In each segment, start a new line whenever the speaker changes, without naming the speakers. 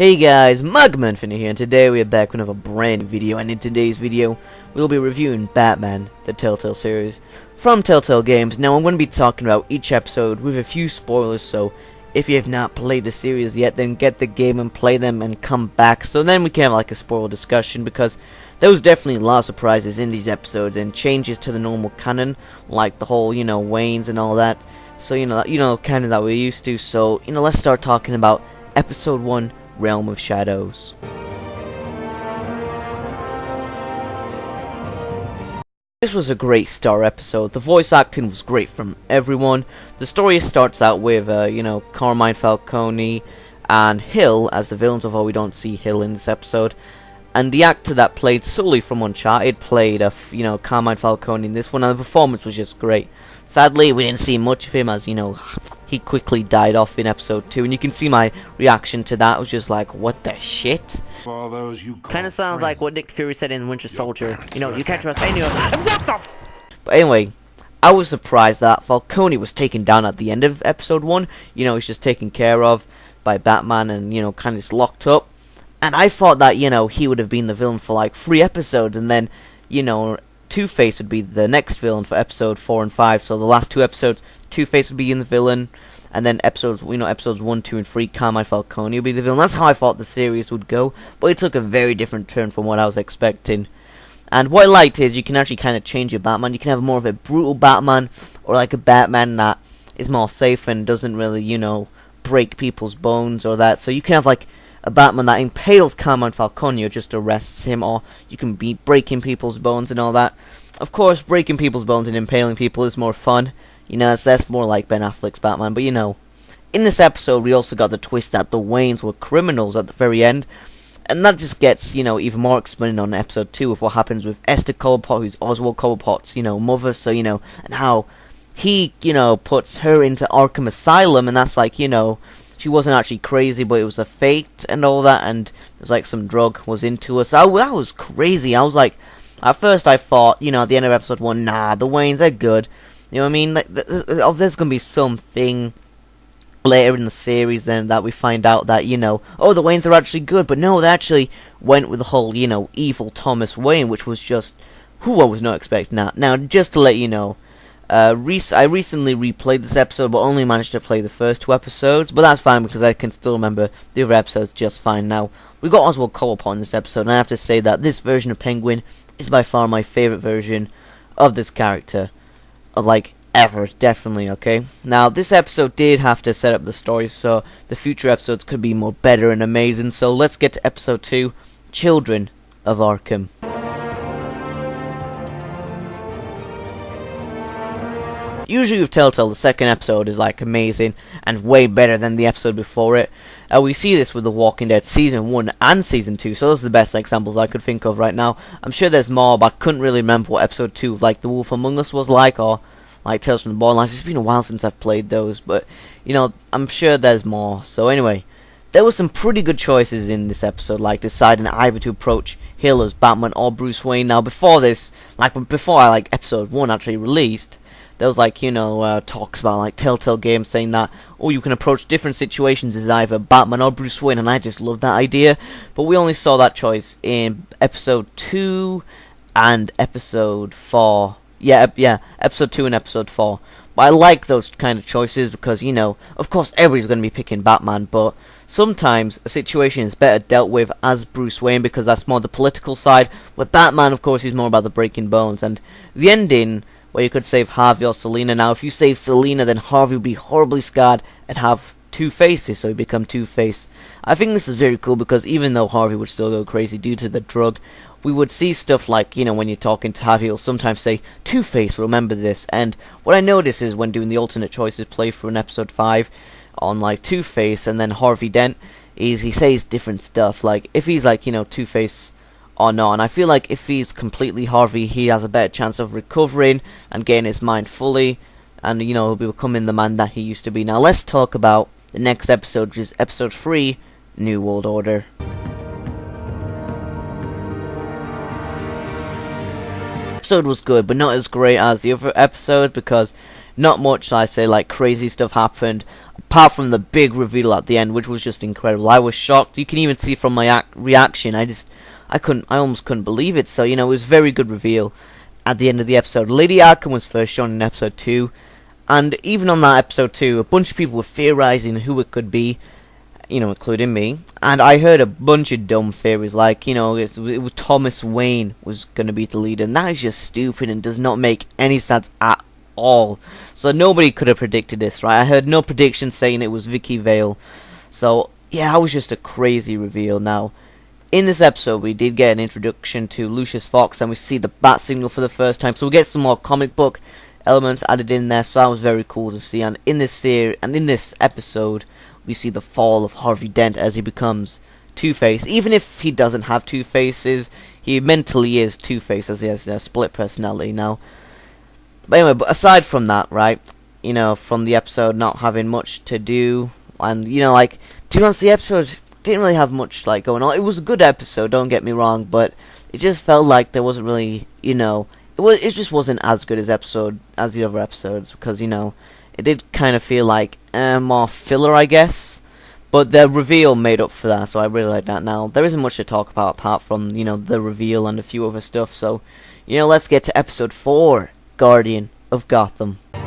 Hey guys, Magma here, and today we are back with another brand new video, and in today's video, we'll be reviewing Batman, the Telltale series, from Telltale Games. Now, I'm going to be talking about each episode with a few spoilers, so if you have not played the series yet, then get the game and play them and come back, so then we can have like a spoiler discussion, because there was definitely a lot of surprises in these episodes, and changes to the normal canon, like the whole, Waynes and all that, so, canon that we're used to, so, let's start talking about Episode 1, Realm of Shadows. This was a great star episode. The voice acting was great from everyone. The story starts out with, Carmine Falcone and Hill as the villains, although we don't see Hill in this episode. And the actor that played Sully from Uncharted played, Carmine Falcone in this one, and the performance was just great. Sadly, we didn't see much of him as, he quickly died off in episode 2, and you can see my reaction to that. It was just like, what the shit?
Kind of sounds like what Nick Fury said in Winter Soldier. You can't trust anyone. What the f—
But anyway, I was surprised that Falcone was taken down at the end of episode 1. He's just taken care of by Batman and, kind of just locked up. And I thought that, he would have been the villain for like 3 episodes, and then, Two-Face would be the next villain for episode 4 and 5. So the last 2 episodes, Two-Face would be in the villain, and then episodes 1, 2, and 3, Carmine Falcone would be the villain. That's how I thought the series would go, but it took a very different turn from what I was expecting. And what I liked is you can actually kind of change your Batman. You can have more of a brutal Batman, or like a Batman that is more safe and doesn't really, break people's bones or that. So you can have like a Batman that impales Carmine Falcone or just arrests him, or you can be breaking people's bones and all that. Of course, breaking people's bones and impaling people is more fun. That's more like Ben Affleck's Batman. But, in this episode, we also got the twist that the Waynes were criminals at the very end. And that just gets, even more explained on episode 2 with what happens with Esther Cobblepot, who's Oswald Cobblepot's, mother. So, and how he, puts her into Arkham Asylum. And that's like, she wasn't actually crazy, but it was a fate and all that, and there's like some drug was into her. So that was crazy. I was like, at first I thought, at the end of episode 1, nah, the Waynes, they're good. You know what I mean? Like, there's gonna be something later in the series then that we find out that, oh, the Waynes are actually good, but no, they actually went with the whole, evil Thomas Wayne, which was just who I was not expecting that. Now, just to let you know, I recently replayed this episode, but only managed to play the first 2 episodes, but that's fine because I can still remember the other episodes just fine now. We got Oswald Cobblepot in this episode, and I have to say that this version of Penguin is by far my favourite version of this character, ever, definitely, okay? Now, this episode did have to set up the story, so the future episodes could be more better and amazing, so let's get to episode 2, Children of Arkham. Usually with Telltale, the second episode is like amazing and way better than the episode before it. We see this with The Walking Dead Season 1 and Season 2, so those are the best examples I could think of right now. I'm sure there's more, but I couldn't really remember what episode 2 of like The Wolf Among Us was like, or like Tales from the Borderlands. It's been a while since I've played those, but I'm sure there's more. So anyway, there were some pretty good choices in this episode, like deciding either to approach Hill as Batman or Bruce Wayne. Now before this, before episode 1 actually released, there was talks about like Telltale Games saying that, oh, you can approach different situations as either Batman or Bruce Wayne, and I just loved that idea. But we only saw that choice in episode 2 and episode 4. Yeah, episode 2 and episode 4. But I like those kind of choices because, of course everybody's going to be picking Batman, but sometimes a situation is better dealt with as Bruce Wayne because that's more the political side, where Batman, of course, is more about the breaking bones. And the ending, where you could save Harvey or Selina. Now, if you save Selina, then Harvey would be horribly scarred and have 2 faces, so he'd become Two-Face. I think this is very cool because even though Harvey would still go crazy due to the drug, we would see stuff like, when you're talking to Harvey, he'll sometimes say, Two-Face, remember this. And what I notice is when doing the alternate choices playthrough in episode 5 on Two-Face and then Harvey Dent, is he says different stuff. Like, if he's Two-Face or not, and I feel like if he's completely Harvey, he has a better chance of recovering and getting his mind fully, and he'll be becoming the man that he used to be. Now let's talk about the next episode, which is episode 3, New World Order. Episode was good, but not as great as the other episode because not much, I say, like crazy stuff happened. apart from the big reveal at the end, which was just incredible. I was shocked. You can even see from my reaction. I almost couldn't believe it. So, you know, it was a very good reveal at the end of the episode. Lady Arkham was first shown in episode 2, and even on that episode 2, a bunch of people were theorizing who it could be, you know, including me, and I heard a bunch of dumb theories, like, you know, it was Thomas Wayne was going to be the leader, and that is just stupid and does not make any sense at all. So nobody could have predicted this, right? I heard no predictions saying it was Vicky Vale. So, yeah, that was just a crazy reveal. Now, in this episode, we did get an introduction to Lucius Fox, and we see the bat signal for the first time. So we get some more comic book elements added in there. So that was very cool to see. And in this series, and in this episode, we see the fall of Harvey Dent as he becomes Two-Face. Even if he doesn't have two faces, he mentally is Two-Face, as he has a split personality now. But anyway, but aside from that, right, you know, from the episode not having much to do, and, you know, like, to be honest, the episode didn't really have much, like, going on. It was a good episode, don't get me wrong, but it just felt like there wasn't really, you know, it just wasn't as good as the other episodes, because, you know, it did kind of feel like more filler, I guess. But the reveal made up for that, so I really like that. Now, there isn't much to talk about apart from, you know, the reveal and a few other stuff. So, you know, let's get to episode 4, Guardian of Gotham. I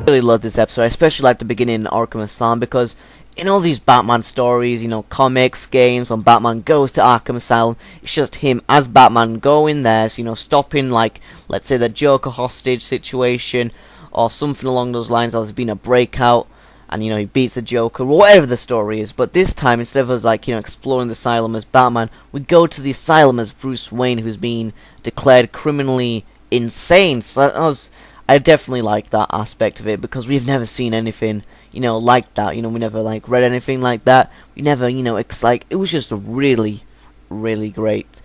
really love this episode. I especially like the beginning in Arkham Asylum, because in all these Batman stories, you know, comics, games, when Batman goes to Arkham Asylum, it's just him as Batman going there, so, you know, stopping, like, let's say the Joker hostage situation, or something along those lines, or there's been a breakout, and, you know, he beats the Joker, or whatever the story is. But this time, instead of us, like, you know, exploring the asylum as Batman, we go to the asylum as Bruce Wayne, who's been declared criminally insane. So I definitely like that aspect of it, because we've never seen anything, you know, like that. You know, we never, like, read anything like that. We never, you know, it's like, it was just really, really great.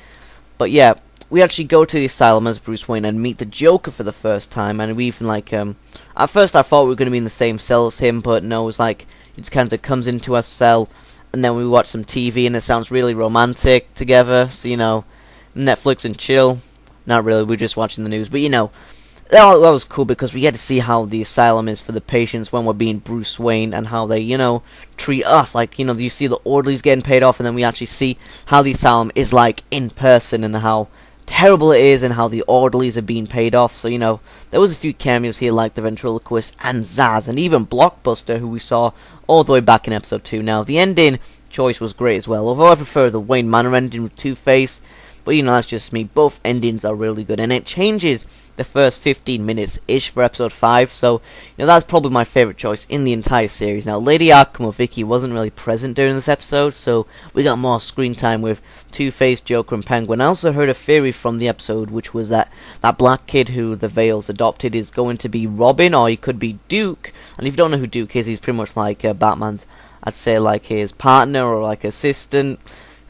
But yeah, we actually go to the asylum as Bruce Wayne and meet the Joker for the first time, and we even, like, at first I thought we were going to be in the same cell as him, but no, it's like, he just kind of comes into our cell, and then we watch some TV, and it sounds really romantic together, so, you know, Netflix and chill. Not really, we're just watching the news, but, you know, that was cool, because we get to see how the asylum is for the patients when we're being Bruce Wayne, and how they, you know, treat us. Like, you know, you see the orderlies getting paid off, and then we actually see how the asylum is like in person, and how terrible it is, and how the orderlies are being paid off. So, you know, there was a few cameos here, like the ventriloquist and Zaz, and even Blockbuster, who we saw all the way back in episode 2. Now, the ending choice was great as well, although I prefer the Wayne Manor ending with Two-Face. But, you know, that's just me. Both endings are really good. And it changes the first 15 minutes-ish for episode 5. So, you know, that's probably my favourite choice in the entire series. Now, Lady Arkham or Vicky wasn't really present during this episode, so we got more screen time with Two-Face, Joker, and Penguin. I also heard a theory from the episode, which was that that black kid who the Vales adopted is going to be Robin, or he could be Duke. And if you don't know who Duke is, he's pretty much like Batman's, I'd say, like his partner or like assistant,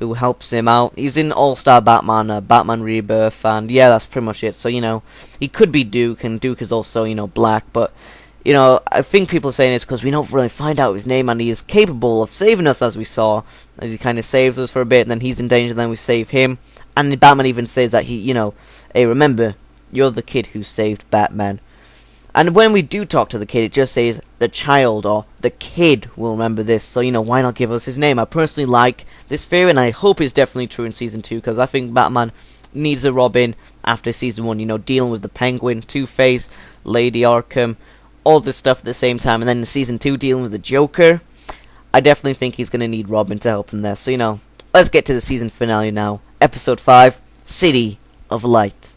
who helps him out. He's in All-Star Batman, Batman Rebirth, and yeah, that's pretty much it. So, you know, he could be Duke, and Duke is also, you know, black, but, you know, I think people are saying it's because we don't really find out his name, and he is capable of saving us, as we saw, as he kind of saves us for a bit, and then he's in danger, then we save him, and Batman even says that he, you know, hey, remember, you're the kid who saved Batman. And when we do talk to the kid, it just says the child or the kid will remember this. So, you know, why not give us his name? I personally like this theory, and I hope it's definitely true in Season 2, because I think Batman needs a Robin after Season 1, you know, dealing with the Penguin, Two-Face, Lady Arkham, all this stuff at the same time. And then in Season 2, dealing with the Joker, I definitely think he's going to need Robin to help him there. So, you know, let's get to the season finale now. Episode 5, City of Light.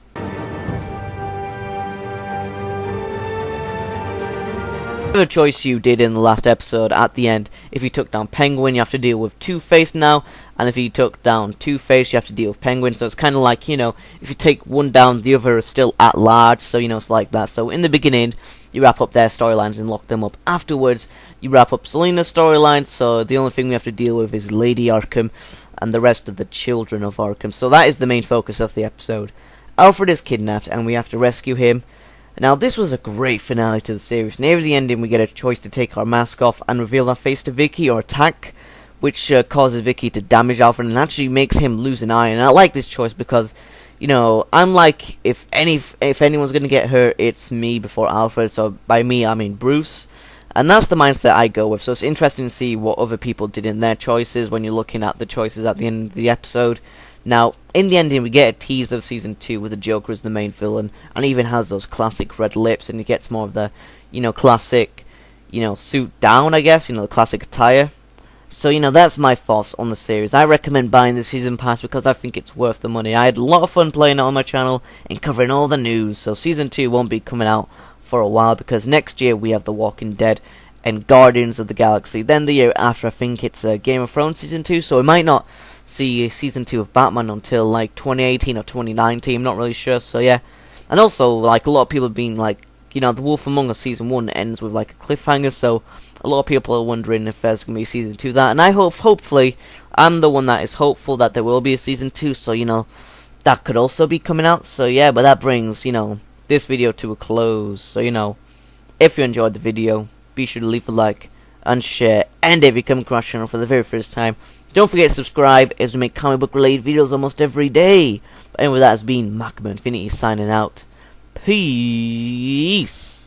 The choice you did in the last episode at the end. If you took down Penguin, you have to deal with Two-Face now, and if you took down Two-Face, you have to deal with Penguin. So it's kind of like, you know, if you take one down, the other is still at large. So, you know, it's like that. So in the beginning, you wrap up their storylines and lock them up. Afterwards, you wrap up Selina's storylines. So the only thing we have to deal with is Lady Arkham and the rest of the children of Arkham. So that is the main focus of the episode. Alfred is kidnapped, and we have to rescue him. Now, this was a great finale to the series. Near the ending, we get a choice to take our mask off and reveal our face to Vicky or attack, which causes Vicky to damage Alfred and actually makes him lose an eye. And I like this choice because, you know, I'm like, if anyone's gonna get hurt, it's me before Alfred. So by me, I mean Bruce. And that's the mindset I go with. So it's interesting to see what other people did in their choices when you're looking at the choices at the end of the episode. Now, in the ending, we get a tease of Season 2 with the Joker as the main villain, and even has those classic red lips, and he gets more of the, classic, suit down, I guess, the classic attire. So, that's my thoughts on the series. I recommend buying the Season Pass because I think it's worth the money. I had a lot of fun playing it on my channel and covering all the news, so Season 2 won't be coming out for a while because next year we have The Walking Dead and Guardians of the Galaxy. Then the year after, I think it's Game of Thrones Season 2, so we might not see Season 2 of Batman until like 2018 or 2019, I'm not really sure, so yeah. And also, like, a lot of people have been like, The Wolf Among Us Season 1 ends with like a cliffhanger, so a lot of people are wondering if there's going to be a Season 2 of that, and I hopefully, I'm the one that is hopeful that there will be a Season 2, so, that could also be coming out, so yeah, but that brings, this video to a close, so, if you enjoyed the video, be sure to leave a like and share, and if you come across the channel for the very first time, don't forget to subscribe, as we make comic book related videos almost every day. But anyway, that has been Magma Infinity signing out. Peace.